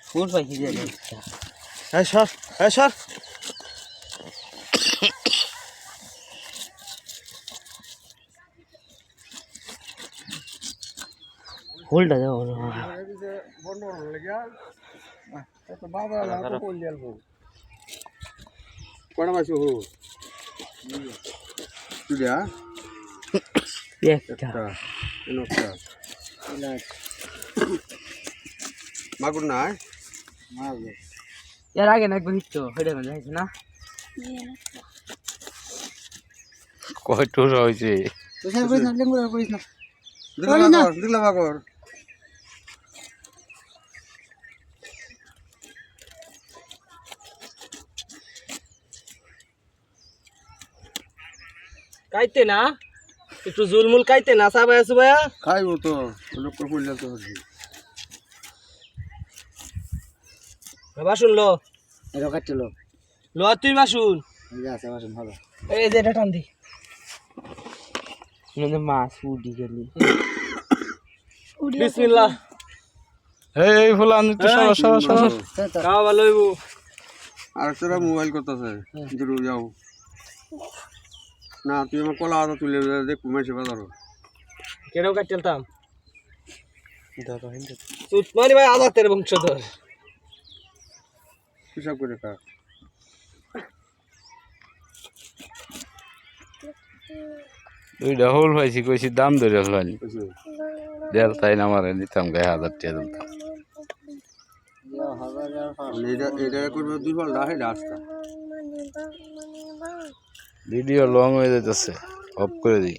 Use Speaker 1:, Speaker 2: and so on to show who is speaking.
Speaker 1: ফুল পাখি দিয়ে
Speaker 2: সর সর
Speaker 1: ফুলটা দেবো
Speaker 2: কটা মাছ হো তুই
Speaker 1: একটা
Speaker 2: মাগুর নাই
Speaker 1: এর আগে না একবার হিটতো হেডে মধ্যে হয়েছে না
Speaker 3: কয় টুর হয়েছে
Speaker 2: দিলা মাগুর
Speaker 1: কাইতে না একটু জুলমুল কাইতে না সাবাই আছো ভাইয়া
Speaker 2: খাইবো তো লোক পড়লে তো
Speaker 1: বাসুন লো
Speaker 2: এটা কাটতে লো
Speaker 1: লো তুই বাসুন
Speaker 2: আছে বাসন ভালো
Speaker 1: এই যে এটা টান দি মানে মাছ উডি গেলি বিসমিল্লাহ
Speaker 3: এই ফুলান একটু সরো সরো সরো
Speaker 1: খাওয়া ভালো হইব
Speaker 2: আর তোরা মোবাইল করতেছে দূর যাও না তুই আমার কলা আদা তুলে দেখ কমেছে বাজারও
Speaker 1: কেন কাটতেলতাম উসমানি ভাই আজাতের বংশধর
Speaker 2: হিসাব করে কাট
Speaker 3: দুইটা হোল পাইছি কইছি দাম ধরে ফেলানি দেল তাই না মারে নিতাম গায়ে 1000 টাকা দিতাম
Speaker 2: এটা করবে দুই বল রাহে রাস্তা
Speaker 3: ভিডিও লং হয়ে যাইতেছে অফ করে দিই